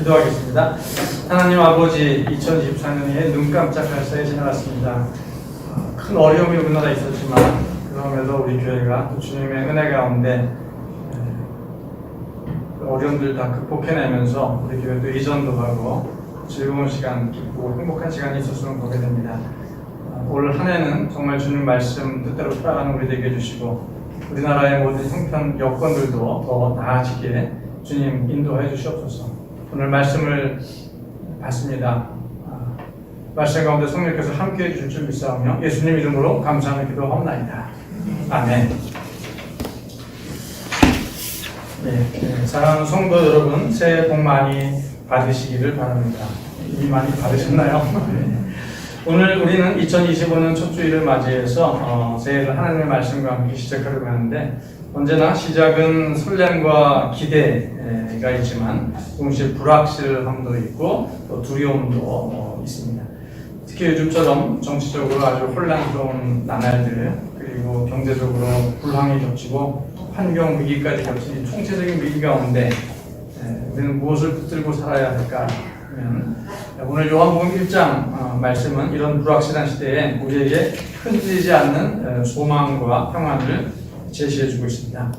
기도하겠습니다. 하나님 아버지, 2024년에 눈 깜짝할 사이에 지나갔습니다. 큰 어려움이 우리나라에 있었지만 그럼에도 우리 교회가 또 주님의 은혜 가운데 어려움들 다 극복해내면서 우리 교회도 이전도 하고 즐거운 시간, 기쁘고 행복한 시간이 있었으면 보게 됩니다. 올 한 해는 정말 주님 말씀 뜻대로 살아가는 우리 되게 해주시고 우리나라의 모든 형편 여건들도 더 나아지게 주님 인도해 주시옵소서. 오늘 말씀을 받습니다. 말씀 가운데 성령께서 함께해 주실 줄 믿사오며 예수님 이름으로 감사하며 기도하옵나이다. 아멘. 사랑하는 성도 여러분, 새해 복 많이 받으시기를 바랍니다. 이미 많이 받으셨나요? 오늘 우리는 2025년 첫 주일을 맞이해서 새해를 하나님의 말씀과 함께 시작하려고 하는데 언제나 시작은 설렘과 기대가 있지만 동시에 불확실함도 있고 또 두려움도 있습니다. 특히 요즘처럼 정치적으로 아주 혼란스러운 나날들 그리고 경제적으로 불황이 겹치고 환경 위기까지 겹친 총체적인 위기 가운데 우리는 무엇을 붙들고 살아야 할까 하면 오늘 요한복음 1장 말씀은 이런 불확실한 시대에 우리에게 흔들리지 않는 소망과 평안을 제시해주고 있습니다.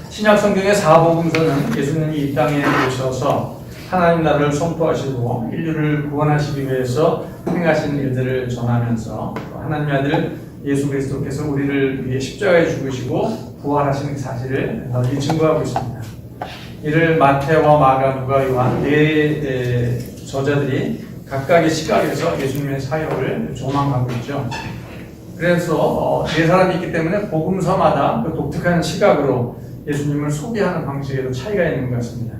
신약 성경의 사복음서는 예수님이 이 땅에 오셔서 하나님 나라를 선포하시고 인류를 구원하시기 위해서 행하신 일들을 전하면서 하나님의 아들 예수 그리스도께서 우리를 위해 십자가에 죽으시고 부활하시는 사실을 널리 증거하고 있습니다. 이를 마태와 마가, 누가, 요한 네 저자들이 각각의 시각에서 예수님의 사역을 조망하고 있죠. 그래서 네 사람이 있기 때문에 복음서마다 그 독특한 시각으로 예수님을 소개하는 방식에도 차이가 있는 것 같습니다.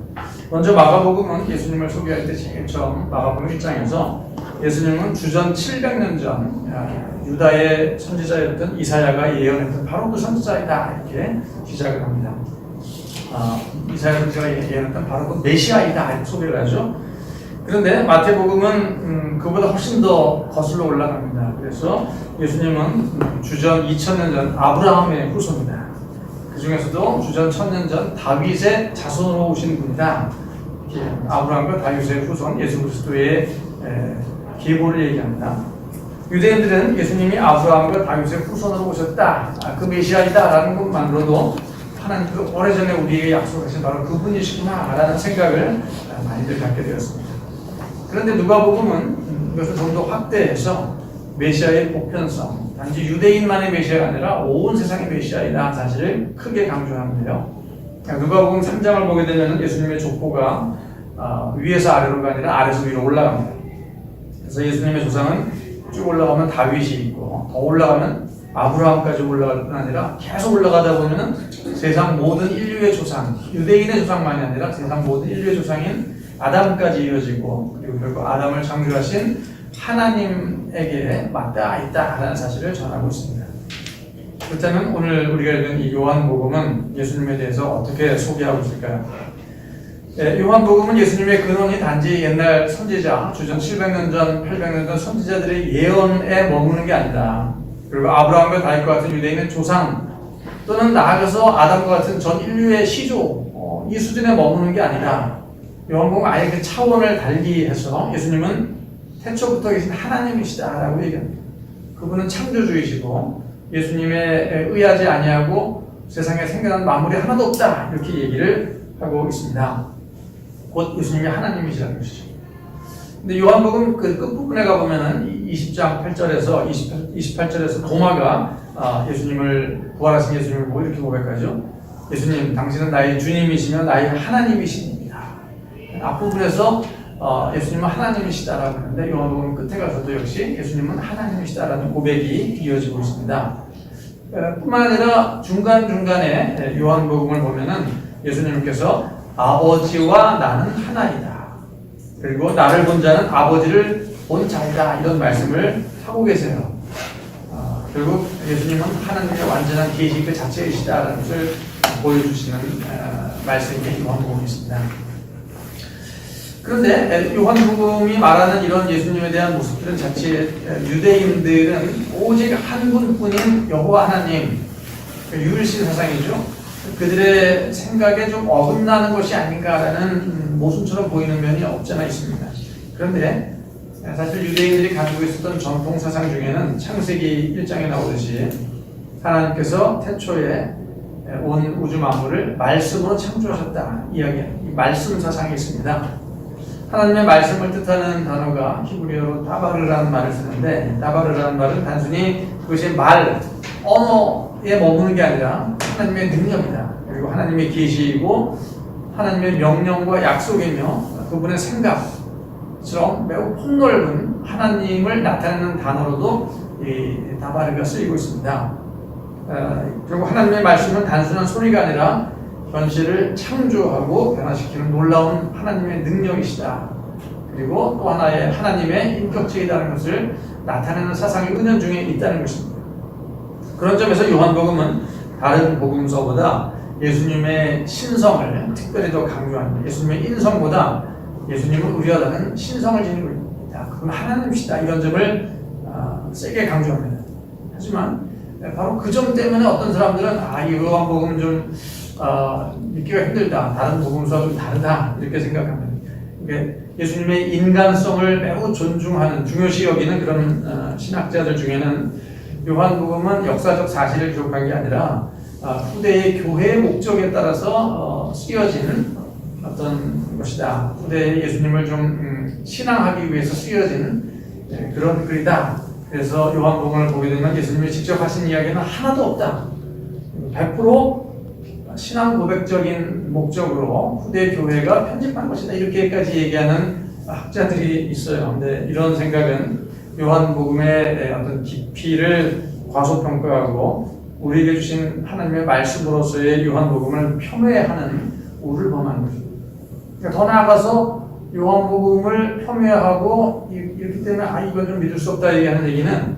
먼저 마가복음은 예수님을 소개할 때 제일 처음 마가복음 1장에서 예수님은 주전 700년 전 유다의 선지자였던 이사야가 예언했던 바로 그 선지자이다 이렇게 시작을 합니다. 이사야 선지자가 예언했던 바로 그 메시아이다 이렇게 소개를 하죠. 그런데 마태복음은 그보다 훨씬 더 거슬러 올라갑니다. 그래서 예수님은 주전 2000년 전 아브라함의 후손이다. 그 중에서도 주전 1000년 전 다윗의 자손으로 오신 분이다. 아브라함과 다윗의 후손 예수 그리스도의 계보를 얘기합니다. 유대인들은 예수님이 아브라함과 다윗의 후손으로 오셨다, 그 메시아이다라는 것만으로도 하나님 그 오래전에 우리에게 약속하신 바로 그분이시구나라는 생각을 많이들 갖게 되었습니다. 그런데 누가복음은 이것을 좀 더 확대해서 메시아의 보편성, 단지 유대인만의 메시아가 아니라 온 세상의 메시아이다 사실을 크게 강조하는데요. 누가복음 3장을 보게 되면 예수님의 족보가 위에서 아래로가 아니라 아래에서 위로 올라갑니다. 그래서 예수님의 조상은 쭉 올라가면 다윗이 있고 더 올라가면 아브라함까지 올라갈 뿐 아니라 계속 올라가다 보면은 세상 모든 인류의 조상, 유대인의 조상만이 아니라 세상 모든 인류의 조상인 아담까지 이어지고 그리고 결국 아담을 창조하신 하나님에게 맞닿아 있다라는 사실을 전하고 있습니다. 그렇다면 오늘 우리가 읽은 이 요한복음은 예수님에 대해서 어떻게 소개하고 있을까요? 요한복음은 예수님의 근원이 단지 옛날 선지자, 주전 700년 전, 800년 전 선지자들의 예언에 머무는 게 아니다. 그리고 아브라함과 다윗과 같은 유대인의 조상 또는 나아가서 아담과 같은 전 인류의 시조 이 수준에 머무는 게 아니라 요한복음은 아예 그 차원을 달리해서 예수님은 태초부터 계신 하나님이시다라고 얘기합니다. 그분은 창조주이시고 예수님에 의하지 아니하고 세상에 생겨난 만물이 하나도 없다 이렇게 얘기를 하고 있습니다. 곧 예수님이 하나님이시라는 것이죠. 근데 요한복음 그 끝부분에 가보면은 20장 8절에서 28절에서 도마가 예수님을 부활하신 예수님을 보고 이렇게 고백하죠. 예수님, 당신은 나의 주님이시며 나의 하나님이십니다. 앞부분에서 예수님은 하나님이시다라고 하는데 요한복음 끝에 가서도 역시 예수님은 하나님이시다라는 고백이 이어지고 있습니다. 뿐만 아니라 중간중간에 요한복음을 보면은 예수님께서 아버지와 나는 하나이다. 그리고 나를 본 자는 아버지를 본 자이다. 이런 말씀을 하고 계세요. 결국 예수님은 하나님의 완전한 계시 그 자체이시다라는 것을 보여주시는 말씀이 요한복음이 있습니다. 그런데 요한복음이 말하는 이런 예수님에 대한 모습들은 자칫 유대인들은 오직 한 분뿐인 여호와 하나님, 유일신 사상이죠. 그들의 생각에 좀 어긋나는 것이 아닌가라는 모순처럼 보이는 면이 없지 않아 있습니다. 그런데 사실 유대인들이 가지고 있었던 전통 사상 중에는 창세기 1장에 나오듯이 하나님께서 태초에 온 우주 만물을 말씀으로 창조하셨다 이야기하는 이 말씀 사상이 있습니다. 하나님의 말씀을 뜻하는 단어가 히브리어로 다바르라는 말을 쓰는데, 다바르라는 말은 단순히 그것이 말, 언어에 머무는 게 아니라 하나님의 능력이다. 그리고 하나님의 계시이고 하나님의 명령과 약속이며 그분의 생각처럼 매우 폭넓은 하나님을 나타내는 단어로도 이 다바르가 쓰이고 있습니다. 결국 하나님의 말씀은 단순한 소리가 아니라 현실을 창조하고 변화시키는 놀라운 하나님의 능력이시다. 그리고 또 하나의 하나님의 인격체이다는 것을 나타내는 사상이 은연 중에 있다는 것입니다. 그런 점에서 요한복음은 다른 복음서보다 예수님의 신성을 특별히 더 강조합니다. 예수님의 인성보다 예수님은 의리하다는 신성을 지니고 있다. 그건 하나님이시다. 이런 점을 세게 강조합니다. 하지만 바로 그 점 때문에 어떤 사람들은 이 요한복음은 좀 믿기가 힘들다. 다른 복음서와 좀 다르다. 이렇게 생각합니다. 그러니까 예수님의 인간성을 매우 존중하는, 중요시 여기는 그런 신학자들 중에는 요한복음은 역사적 사실을 기록한 게 아니라 후대의 교회의 목적에 따라서 쓰여진 어떤 것이다. 후대의 예수님을 좀 신앙하기 위해서 쓰여진 그런 글이다. 그래서 요한복음을 보게 되면 예수님이 직접 하신 이야기는 하나도 없다. 100% 신앙 고백적인 목적으로 후대 교회가 편집한 것이다. 이렇게까지 얘기하는 학자들이 있어요. 근데 이런 생각은 요한복음의 어떤 깊이를 과소평가하고 우리에게 주신 하나님의 말씀으로서의 요한복음을 폄훼하는 우를 범하는 것입니다. 그러니까 더 나아가서 요한복음을 폄훼하고 이렇기 때문에 이건 좀 믿을 수 없다 얘기하는 얘기는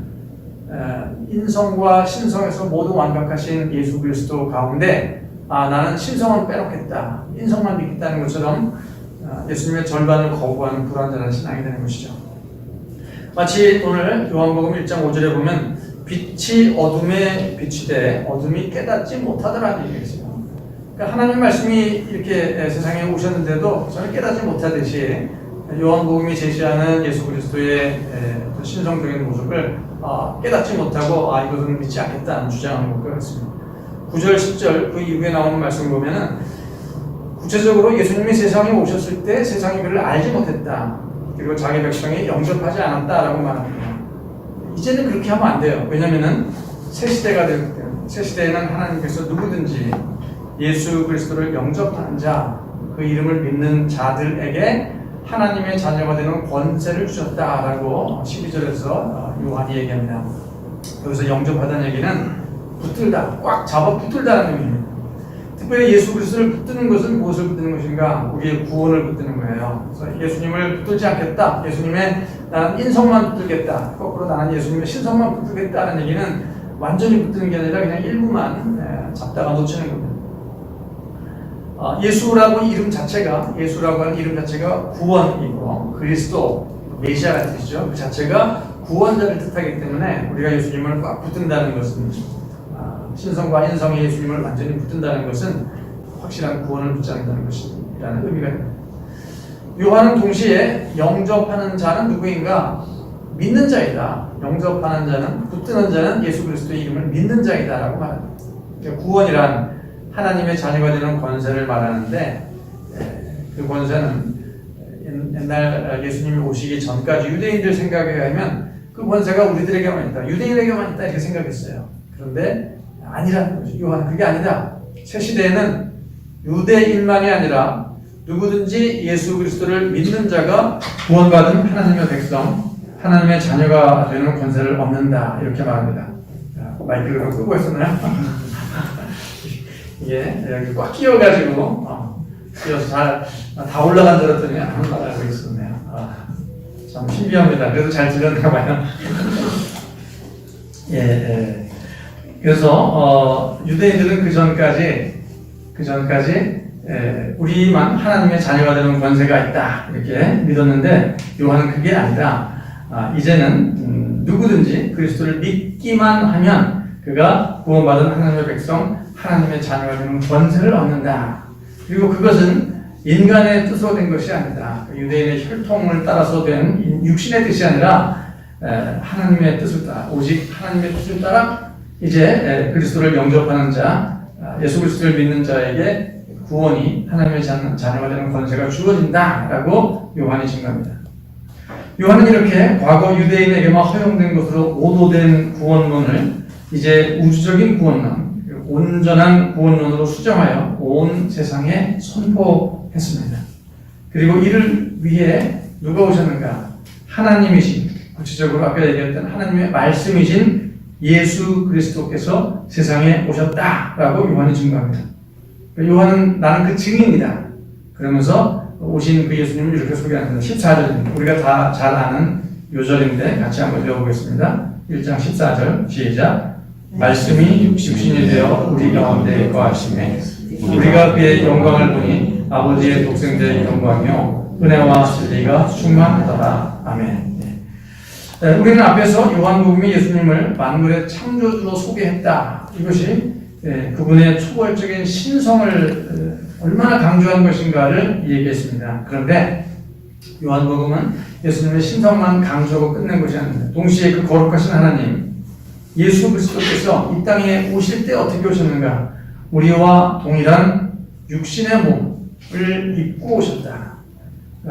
인성과 신성에서 모두 완벽하신 예수 그리스도 가운데 나는 신성은 빼놓겠다, 인성만 믿겠다는 것처럼 예수님의 절반을 거부하는 불완전한 신앙이 되는 것이죠. 마치 오늘 요한복음 1장 5절에 보면 빛이 어둠에 비추되 어둠이 깨닫지 못하더라는 얘기가 있어요. 그러니까 하나님 말씀이 이렇게 세상에 오셨는데도 저는 깨닫지 못하듯이 요한복음이 제시하는 예수 그리스도의 신성적인 모습을 깨닫지 못하고 이것은 믿지 않겠다는 주장하는 것과 같습니다. 9절, 10절 그 이후에 나오는 말씀을 보면은 구체적으로 예수님이 세상에 오셨을 때 세상이 그를 알지 못했다. 그리고 자기 백성이 영접하지 않았다라고 말합니다. 이제는 그렇게 하면 안 돼요. 왜냐면은 새 시대가 되기 때문에. 새 시대에는 하나님께서 누구든지 예수 그리스도를 영접하는 자, 그 이름을 믿는 자들에게 하나님의 자녀가 되는 권세를 주셨다라고 12절에서 요한이 얘기합니다. 여기서 영접하다는 얘기는 붙들다, 꽉 잡아 붙들다는 의미입니다. 특별히 예수 그리스도를 붙드는 것은 무엇을 붙드는 것인가? 우리의 구원을 붙드는 거예요. 그래서 예수님을 붙들지 않겠다. 예수님의 나는 인성만 붙들겠다. 거꾸로 나는 예수님의 신성만 붙들겠다는 얘기는 완전히 붙드는 게 아니라 그냥 일부만 잡다가 놓치는 겁니다. 예수라고 이름 자체가, 예수라고 하는 이름 자체가 구원이고 그리스도, 메시아가 뜻이죠. 그 자체가 구원자를 뜻하기 때문에 우리가 예수님을 꽉 붙든다는 것은, 신성과 인성이 예수님을 완전히 붙든다는 것은 확실한 구원을 붙잡는다는 것이라는 의미가 됩니다. 요한은 동시에 영접하는 자는 누구인가? 믿는 자이다. 영접하는 자는, 붙드는 자는 예수 그리스도의 이름을 믿는 자이다 라고 말합니다. 그러니까 구원이란 하나님의 자녀가 되는 권세를 말하는데, 그 권세는 옛날 예수님이 오시기 전까지 유대인들 생각에 의하면 그 권세가 우리들에게만 있다, 유대인에게만 있다 이렇게 생각했어요. 그런데 아니라는 거죠. 요한은 그게 아니다. 새 시대에는 유대인만이 아니라 누구든지 예수 그리스도를 믿는 자가 구원받은 하나님의 백성, 하나님의 자녀가 되는 권세를 얻는다 이렇게 말합니다. 마이크를 끄고 했었나요? 이게 여기 꽉 끼워가지고 끼워서 다 올라간 줄 알았더니 안 올라가고 있었네요. 참 신기합니다. 그래도 잘 들렸나 봐요. 그래서 유대인들은 그 전까지 우리만 하나님의 자녀가 되는 권세가 있다 이렇게 믿었는데, 요한은 그게 아니라 이제는 누구든지 그리스도를 믿기만 하면 그가 구원받은 하나님의 백성, 하나님의 자녀가 되는 권세를 얻는다. 그리고 그것은 인간의 뜻으로 된 것이 아니다. 유대인의 혈통을 따라서 된 육신의 뜻이 아니라 하나님의 뜻을 따라, 오직 하나님의 뜻을 따라 이제 그리스도를 영접하는 자, 예수 그리스도를 믿는 자에게 구원이 하나님의 자녀가 되는 권세가 주어진다라고 요한이 증거합니다. 요한은 이렇게 과거 유대인에게만 허용된 것으로 오도된 구원론을 이제 우주적인 구원론, 온전한 구원론으로 수정하여 온 세상에 선포했습니다. 그리고 이를 위해 누가 오셨는가? 하나님이신, 구체적으로 아까 얘기했던 하나님의 말씀이신 예수 그리스도께서 세상에 오셨다라고 요한이 증거합니다. 요한은 나는 그 증인이다. 그러면서 오신 그 예수님을 이렇게 소개합니다. 14절입니다. 우리가 다 잘 아는 요절인데 같이 한번 읽어보겠습니다. 1장 14절 시작. 말씀이 육신이 되어 우리 가운데 거하시매 우리가 그의 영광을 보니 아버지의 독생자의 영광이요 은혜와 진리가 충만하더라. 아멘. 우리는 앞에서 요한복음이 예수님을 만물의 창조주로 소개했다. 이것이 그분의 초월적인 신성을 얼마나 강조한 것인가를 얘기했습니다. 그런데 요한복음은 예수님의 신성만 강조하고 끝낸 것이 아닙니다. 동시에 그 거룩하신 하나님 예수 그리스도께서 이 땅에 오실 때 어떻게 오셨는가? 우리와 동일한 육신의 몸을 입고 오셨다.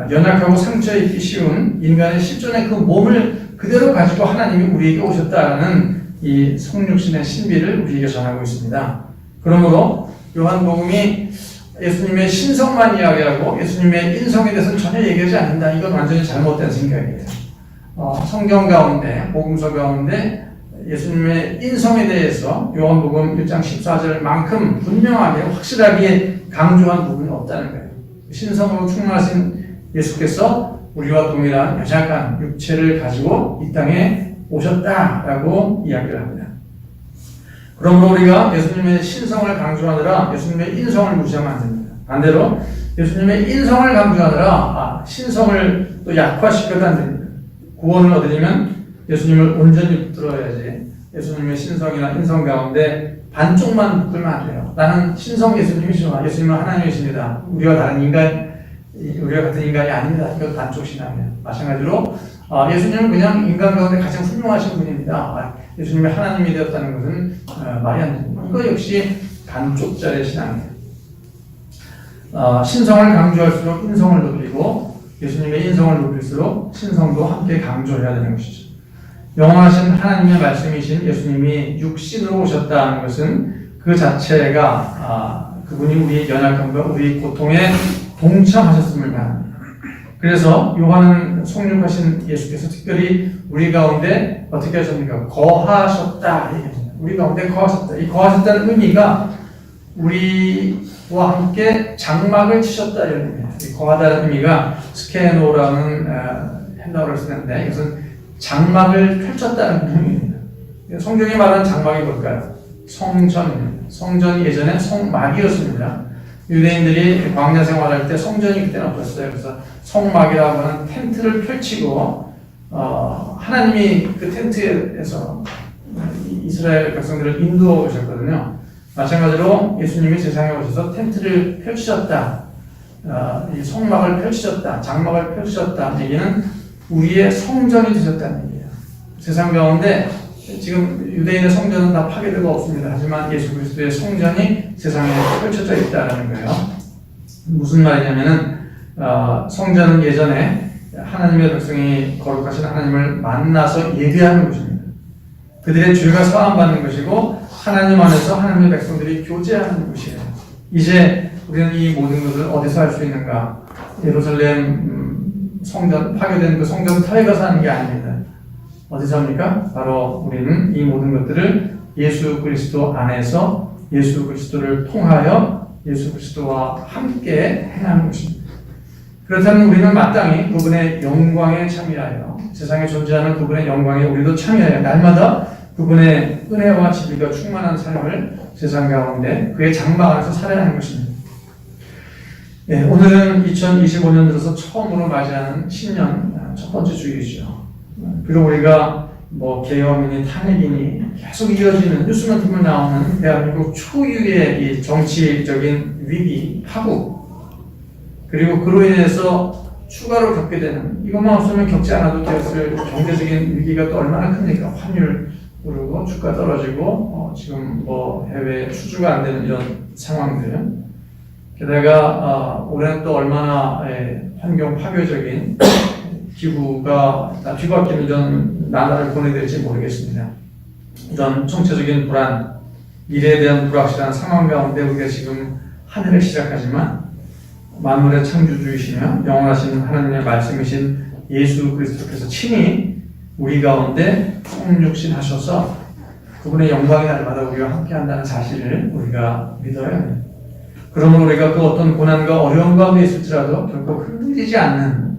연약하고 상처 입기 쉬운 인간의 실존의 그 몸을 그대로 가지고 하나님이 우리에게 오셨다는 이 성육신의 신비를 우리에게 전하고 있습니다. 그러므로 요한복음이 예수님의 신성만 이야기하고 예수님의 인성에 대해서는 전혀 얘기하지 않는다. 이건 완전히 잘못된 생각이에요. 성경 가운데, 복음서 가운데 예수님의 인성에 대해서 요한복음 1장 14절만큼 분명하게 확실하게 강조한 부분이 없다는 거예요. 신성으로 충만하신 예수께서 우리와 동일한 연약한 육체를 가지고 이 땅에 오셨다라고 이야기를 합니다. 그러므로 우리가 예수님의 신성을 강조하느라 예수님의 인성을 무시하면 안 됩니다. 반대로 예수님의 인성을 강조하느라 신성을 또 약화시켜도 안 됩니다. 구원을 얻으려면 예수님을 온전히 붙들어야지 예수님의 신성이나 인성 가운데 반쪽만 붙들면 안 돼요. 나는 신성 예수님이시구나. 예수님은 하나님이십니다. 우리와 같은 인간이 아닙니다. 이건 반쪽 신앙이에요. 마찬가지로 예수님은 그냥 인간 가운데 가장 훌륭하신 분입니다. 예수님이 하나님이 되었다는 것은 말이 안 됩니다. 이거 역시 반쪽짜리 신앙이에요. 신성을 강조할수록 인성을 높이고 예수님의 인성을 높일수록 신성도 함께 강조해야 되는 것이죠. 영원하신 하나님의 말씀이신 예수님이 육신으로 오셨다는 것은 그 자체가 그분이 우리의 연약함과 우리의 고통에 동참하셨음을 말합니다. 그래서 요한은 성육하신 예수께서 특별히 우리 가운데 어떻게 하셨습니까? 거하셨다 얘기합니다. 우리 가운데 거하셨다. 이 거하셨다는 의미가 우리와 함께 장막을 치셨다 이런 의미입니다. 이 거하다는 의미가 스케노라는 헬라어를 쓰는데 이것은 장막을 펼쳤다는 의미입니다. 성경이 말하는 장막이 뭘까요? 성전입니다. 성전이 예전에 성막이었습니다. 유대인들이 광야 생활할 때 성전이 그때는 없었어요. 그래서 성막이라고 하는 텐트를 펼치고 하나님이 그 텐트에서 이스라엘 백성들을 인도해 오셨거든요. 마찬가지로 예수님이 세상에 오셔서 텐트를 펼치셨다. 이 성막을 펼치셨다. 장막을 펼치셨다. 얘기는 우리의 성전이 되셨다는 얘기예요. 세상 가운데 지금 유대인의 성전은 다 파괴되고 없습니다. 하지만 예수 그리스도의 성전이 세상에 펼쳐져 있다는 거예요. 무슨 말이냐면은 성전은 예전에 하나님의 백성이 거룩하신 하나님을 만나서 예배하는 곳입니다. 그들의 죄가 사함받는 것이고 하나님 안에서 하나님의 백성들이 교제하는 곳이에요. 이제 우리는 이 모든 것을 어디서 할 수 있는가? 예루살렘 성전, 파괴된 그 성전 터에 가서 하는 게 아닙니다. 어디서 합니까? 바로 우리는 이 모든 것들을 예수 그리스도 안에서 예수 그리스도를 통하여 예수 그리스도와 함께 행하는 것입니다. 그렇다면 우리는 마땅히 그분의 영광에 참여하여 세상에 존재하는 그분의 영광에 우리도 참여하여 날마다 그분의 은혜와 진리가 충만한 삶을 세상 가운데 그의 장막 안에서 살아야 하는 것입니다. 네, 오늘은 2025년 들어서 처음으로 맞이하는 신년 첫 번째 주일이죠. 비록 우리가 뭐 계엄이니 탄핵이니 계속 이어지는 뉴스만 보면 나오는 대한민국 초유의 이 정치적인 위기, 파국, 그리고 그로 인해서 추가로 겪게 되는, 이것만 없으면 겪지 않아도 되었을 경제적인 위기가 또 얼마나 큽니까? 환율 오르고 주가 떨어지고 지금 뭐 해외 수주가 안 되는 이런 상황들, 게다가 올해는 또 얼마나 환경 파괴적인 기후가 뒤바뀌는 이런 나날을 보내될지 모르겠습니다. 이런 총체적인 불안, 미래에 대한 불확실한 상황 가운데 우리가 지금 한 해를 시작하지만 만물의 창조주이시며 영원하신 하나님의 말씀이신 예수 그리스도께서 친히 우리 가운데 성육신하셔서 그분의 영광의 날마다 우리와 함께한다는 사실을 우리가 믿어야 합니다. 그러면 우리가 그 어떤 고난과 어려움 가운데 있을지라도 결코 흔들리지 않는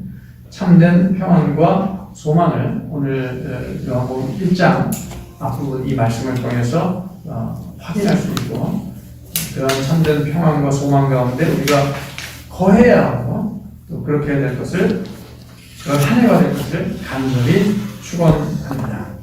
참된 평안과 소망을 오늘 요한복음 1장 앞부분 이 말씀을 통해서 확인할 수 있고, 그런 참된 평안과 소망 가운데 우리가 거해야 하고 또 그렇게 될 것을, 그런 한 해가 될 것을 간절히 축원합니다.